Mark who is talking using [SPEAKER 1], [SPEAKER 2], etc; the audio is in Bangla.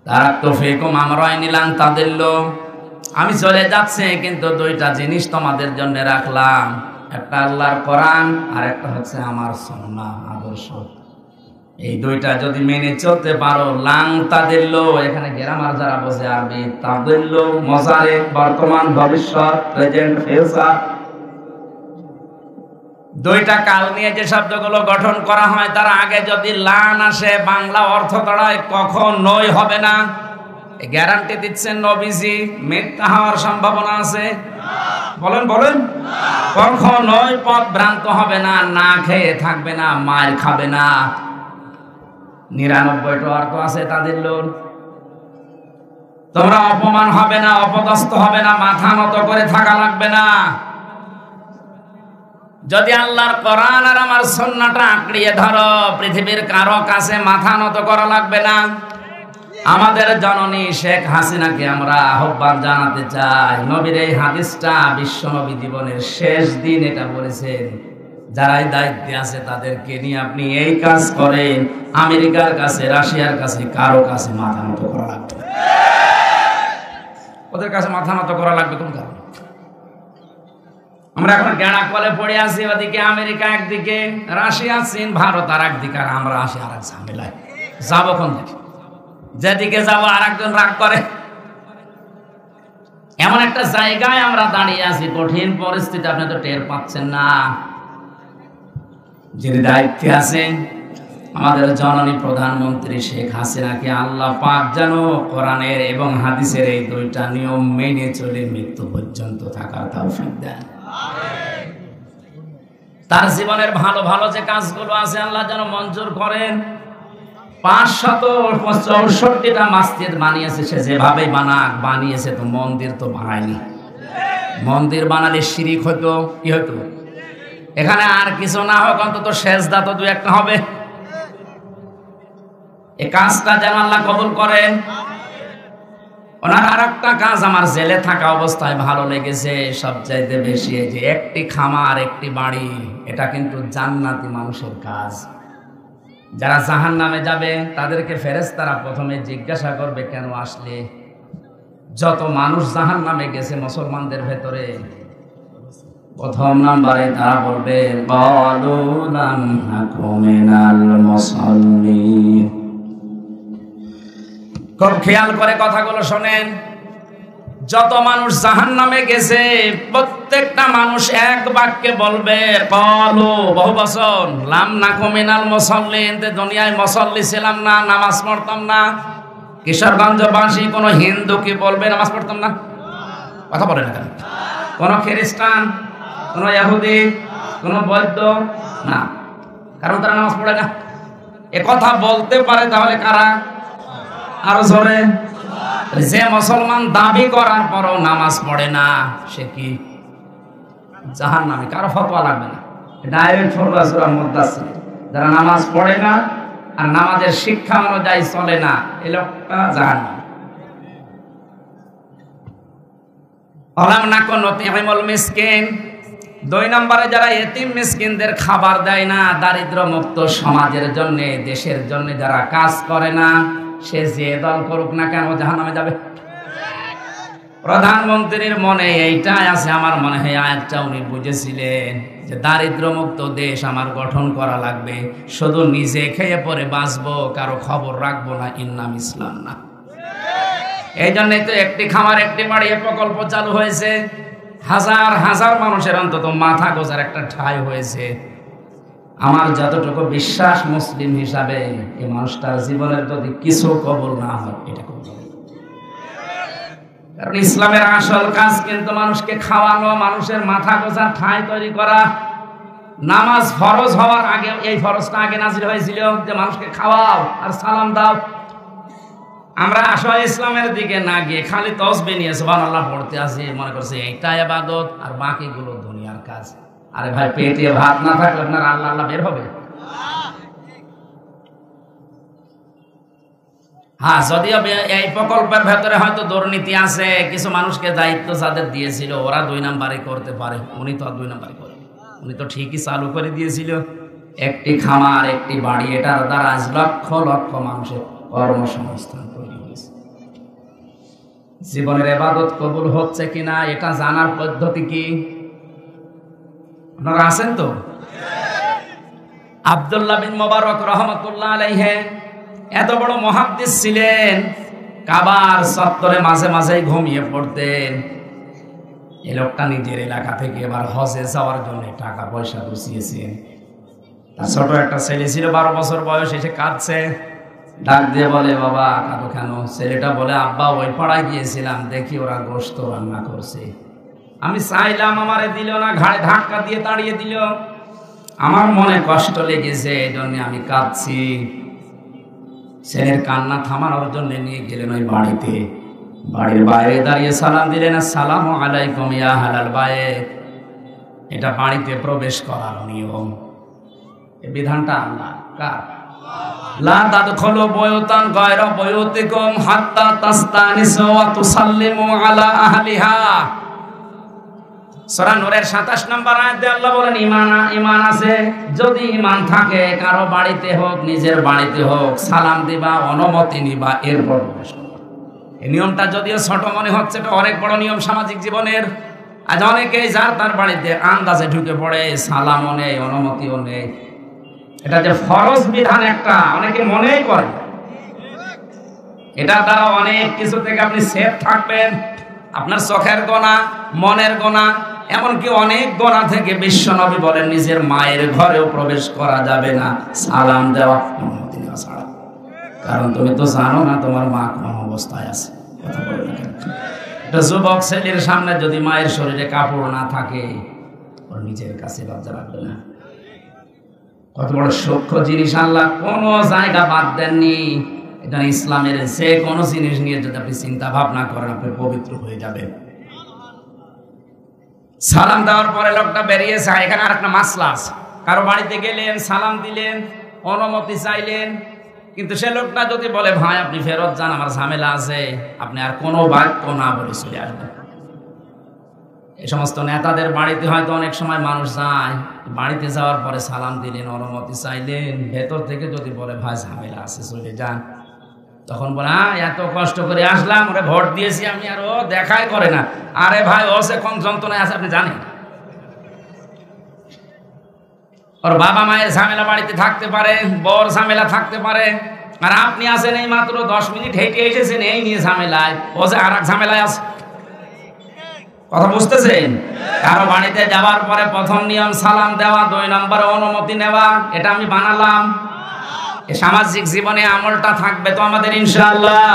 [SPEAKER 1] তারাক্তু ফীকুম আমরাইনি লান তাদিল্লু, আমি চলে যাচ্ছি কিন্তু দুইটা জিনিস তোমাদের জন্য রাখলাম, একটা আল্লাহর কোরআন আর একটা হচ্ছে আমার সুন্নাহ আদর্শ। এই দুইটা যদি মেনে চলতে পারো লাং তাদিল্লু, এখানে গ্রামার যারা বোঝে আরবি, তাদিল্লু মুজারে বর্তমান ভবিষ্যৎ প্রেজেন্ট ফিউচার, দুইটা কাল নিয়ে যে শব্দগুলো গঠন করা হয় তার আগে যদি লান আসে বাংলা অর্থ দাঁড়ায় কখনোই হবে না। গ্যারান্টি দিচ্ছেন নবীজি, মিথ্যা হওয়ার সম্ভাবনা আছে? বলেন বলেন। কখনোই পথ ভ্রান্ত হবে না, না খেয়ে থাকবে না, মার খাবে না। 99টা অর্থ আছে তাদের লোক। তোমরা অপমান হবে না, অপদস্থ হবে না, মাথা নত করে থাকা লাগবে না। যদি আল্লাহর কোরআন আর আমার সুন্নাহটা আঁকড়িয়ে ধরো, পৃথিবীর কারো কাছে মাথা নত করা লাগবে না। আমাদের জননী শেখ হাসিনাকে আমরা আহ্বান জানাতে চাই, নবীর এই হাদিসটা বিশ্বনবী জীবনের শেষ দিন এটা বলেছেন, যারাই দায়িত্বে আছে তাদেরকে নিয়ে আপনি এই কাজ করেন, আমেরিকার কাছে, রাশিয়ার কাছে, কারো কাছে মাথা নত করা লাগবে না। ওদের কাছে মাথা নত করা লাগবে কোন কারণে? আমরা এখন গেড়া কলে পড়ে আছি, ওদিকে আমেরিকা একদিকে, রাশিয়া, চীন, ভারত আর একদিকে, আর আমরা আসি আর এক ঝামেলায়। যাবো কোন দিকে? যেদিকে যাবো আর একজন রাগ করে। এমন একটা জায়গায় আমরা দাঁড়িয়ে আছি, কঠিন পরিস্থিতি, আপনি তো টের পাচ্ছেন না। যিনি দায়িত্বে আছেন আমাদের জননী প্রধানমন্ত্রী শেখ হাসিনাকে আল্লাহ পাক যেন কোরআনের এবং হাদিসের এই দুইটা নিয়ম মেনে চলে মৃত্যু পর্যন্ত থাকার তৌফিক দেন। তার জীবনের ভালো ভালো যে কাজগুলো আছে আল্লাহ যেন মঞ্জুর করেন। 564টা মসজিদ বানিয়েছে, সে যেভাবে বানিয়েছে, তো মন্দির তো বানায়নি। মন্দির বানালে শিরিক হতো, কি হতো? এখানে আর কিছু না হোক অন্তত সেজদা তো দু একটা হবে। এই কাজটা যেন আল্লাহ কবুল করেন। ওনার আর একটা কাজ আমার জেলে থাকা অবস্থায় ভালো লেগেছে সবচাইতে বেশি, যে একটি খামার একটি বাড়ি, এটা কিন্তু জান্নাতি মানুষের কাজ। যারা জাহান্নামে যাবে তাদেরকে ফেরেশতারা প্রথমে জিজ্ঞাসা করবে কেন আসলে। যত মানুষ জাহান্নামে গেছে মুসলমানদের ভেতরে, প্রথম নাম্বারে তারা বলবে ক্বালু লাম নাকু মিনাল মুসাল্লিন। খুব খেয়াল করে কথাগুলো শোনেন। যত মানুষ জাহান্নামে গেছে প্রত্যেকটা মানুষ এক বাক্যে বলবে ক্বালু, বহু বচন, লাম নাকু মিনাল মুসাল্লিন, দুনিয়ায় মুসাল্লি ছিলাম না, নামাজ পড়তাম না। কিশোরগঞ্জবাসী কোন হিন্দু কি বলবে নামাজ পড়তাম না? কথা বলে না কেন? কোন খ্রিস্টান, কোন ইহুদি, কোন বৌদ্ধ না, কারণ তারা নামাজ পড়ে না। এ কথা বলতে পারে তাহলে কারা? আরো জোরে। যে মুসলমান দাবি করার পরও নামাজ পড়ে না, সে কি জাহান্নামী? কারো ফতোয়া লাগবে না, ডাইরেক্ট ফতোয়া সূরা মুদাসসির। যারা নামাজ পড়ে না আর নামাজের শিক্ষা অনুযায়ী চলে না, এই লোকটা জাহান্নামী। ওয়ালাম নাকুন নুতি'মুল মিসকিন, 2 নম্বরে যারা এতিম মিসকিনদের খাবার দেয় না, দারিদ্র মুক্ত সমাজের জন্য, দেশের জন্য যারা কাজ করে না, সে যে দল করুক না কেন জাহান্নামে যাবে। প্রধানমন্ত্রীর মনে এইটাই আছে, আমার মনে হয় আয়াতটা উনি বুঝেছিলেন যে দারিদ্র মুক্ত দেশ আমার গঠন করা লাগবে, শুধু নিজে খেয়ে পরে বাঁচবো, কারো খবর রাখবো না, এর নাম ইসলাম না। এই জন্যই তো একটি খামার একটি বাড়ি প্রকল্প চালু হয়েছে। হাজার হাজার মানুষের অন্তত মাথা গোজার একটা ঠাঁই হয়েছে। আমার যতটুকু বিশ্বাস মুসলিম হিসাবে, এই মানুষটার জীবনের যদি কিছু কবুল না হয়, এটা কবুল হবে। কারণ ইসলামের আসল কাজ কিন্তু মানুষকে খাওয়ানো, মানুষের মাথা গোজার ঠাঁই তৈরি করা। নামাজ ফরজ হওয়ার আগে এই ফরজটা আগে নাজিল হয়েছিল যে মানুষকে খাওয়াও আর সালাম দাও। আমরা আসলে ইসলামের দিকে না গিয়ে খালি তসবিহ নিয়ে সুবহানাল্লাহ পড়তে আসি, মনে করছে এইটা ইবাদত আর বাকিগুলো দুনিয়ার কাজ। আরে ভাই, পেটে ভাত না থাকলে আপনার আল্লাহ আল্লাহ বের হবে? হ্যাঁ, যদিও এই প্রকল্পের ভেতরে হয়তো দুর্নীতি আছে, কিছু মানুষকে দায়িত্ব যাদের দিয়েছিল ওরা 2 নাম্বারই করতে পারে, উনি তো আর 2 নাম্বারই করে। উনি তো ঠিকই চালু করে দিয়েছিল একটি খামার একটি বাড়ি, এটার দ্বারা আজ লক্ষ লক্ষ মানুষের কর্মসংস্থান তৈরি হয়েছে। জীবনের ইবাদত কবুল হচ্ছে কিনা এটা জানার পদ্ধতি কি? আপনারা আছেন তো? আব্দুল্লাহ বিন মুবারক রাহমাতুল্লাহ আলাইহি এত বড় মুহাদ্দিস ছিলেন, কাবার চত্বরে মাঝে মাঝে ঘুমিয়ে পড়তেন। এই লোকটা নিজের এলাকা থেকে এবার হজে যাওয়ার জন্য টাকা পয়সা গুছিয়েছে। তার ছোট একটা ছেলে ছিল 12 বছর বয়স, এসে কাঁদছে। ডাক দিয়ে বলে, বাবা কাঁদো কেন? ছেলেটা বলে, আব্বা ওই পাড়ায় গিয়েছিলাম, দেখি ওরা গোশত রান্না করছে, আমি চাইলাম আমারে দিল না, ঘাড়ে ধাক্কা দিয়ে তাড়িয়ে দিল, আমার মনে কষ্ট লেগেছে, এই জন্য আমি কাঁদছি। ছেলের কান্না থামানোর জন্য নিয়ে গেলেন ওই বাড়িতে। বাড়ির বাইরে দাঁড়িয়ে সালাম দিলেন, আসসালামু আলাইকুম ইয়া হালাল বাইত। এটা বাড়িতে প্রবেশ করার নিয়ম। এই বিধানটা আল্লাহ কার? লা তাদখুলু বুয়ুতান গায়রা বুয়ুতিকুম হাত্তা তাস্তানিসু ওয়া তুসাল্লিমু আলা আহলিহা। সূরা নূরের 27 নম্বর আয়াতে আল্লাহ বলেন, ঈমান আছে, যদি ঈমান থাকে কারো বাড়িতে হোক নিজের বাড়িতে হোক, সালাম দিবা, অনুমতি নিবা, এরপর প্রবেশ করবা। এই নিয়মটা যদিও ছোট মনে হচ্ছে, এটা অনেক বড় নিয়ম সামাজিক জীবনের। আজ অনেকেই যার তার বাড়িতে আন্দাজে ঢুকে পড়ে, সালামও নেই, অনুমতিও নেই। এটা যে ফরজ বিধান একটা অনেকে মনেই করে। এটা দ্বারা অনেক কিছু থেকে আপনি সেফ থাকবেন। আপনার চোখের গোনা, মনের গোনা, এমনকি অনেক গোনা থেকে বিশ্বনবী বলেন নিজের মায়ের ঘরেও প্রবেশ করা যাবে না সালাম দেওয়া অনুমতি নেওয়া ছাড়া। কারণ তুমি তো জানো না তোমার মা কোন অবস্থায় আছে। কথা বলে না কেন? একটা যুবক ছেলের সামনে যদি মায়ের শরীরে কাপড় না থাকে, ওর নিজের কাছে লজ্জা লাগবে না? কত বড় সূক্ষ্ম জিনিস আল্লাহ কোনো জায়গা বাদ দেননি। এটা ইসলামের যে কোনো জিনিস নিয়ে যদি আপনি চিন্তা ভাবনা করেন, আপনি পবিত্র হয়ে যাবেন। সালাম দেওয়ার পরে লোকটা বেরিয়েছে। এখানে আরেকটা মাসলা আছে। কারো বাড়িতে গেলেন, সালাম দিলেন, অনুমতি চাইলেন, কিন্তু সে লোকটা যদি বলে, ভাই আপনি ফেরত যান, আমার ঝামেলা আছে, আপনি আর কোনো বাক্য না বলে চলে আসবেন। এই সমস্ত নেতাদের বাড়িতে হয়তো অনেক সময় মানুষ যায়, বাড়িতে যাওয়ার পরে সালাম দিলেন, অনুমতি চাইলেন, ভেতর থেকে যদি বলে ভাই ঝামেলা আছে চলে যান, তখন বলে, এত কষ্ট করে আসলাম, ওরে ভোট দিয়েছি আমি, আর ও দেখাই করে না। আরে ভাই ও সে কোন যন্ত্রণায় আছে আপনি জানেন? ওর বাবা মায়ের ঝামেলা বাড়িতে থাকতে পারে, বর ঝামেলা থাকতে পারে, আর আপনি আছেন এই মাত্র 10 মিনিট হেঁটে এসেছেন এই নিয়ে ঝামেলায়, ও যে আর এক ঝামেলায় আছে। কথা বুঝতেছেন? কারো বাড়িতে যাওয়ার পরে প্রথম নিয়ম সালাম দেওয়া, 2 নম্বরে অনুমতি নেওয়া। এটা আমি বানালাম। এই সামাজিক জীবনে আমলটা থাকবে তো আমাদের ইনশাআল্লাহ।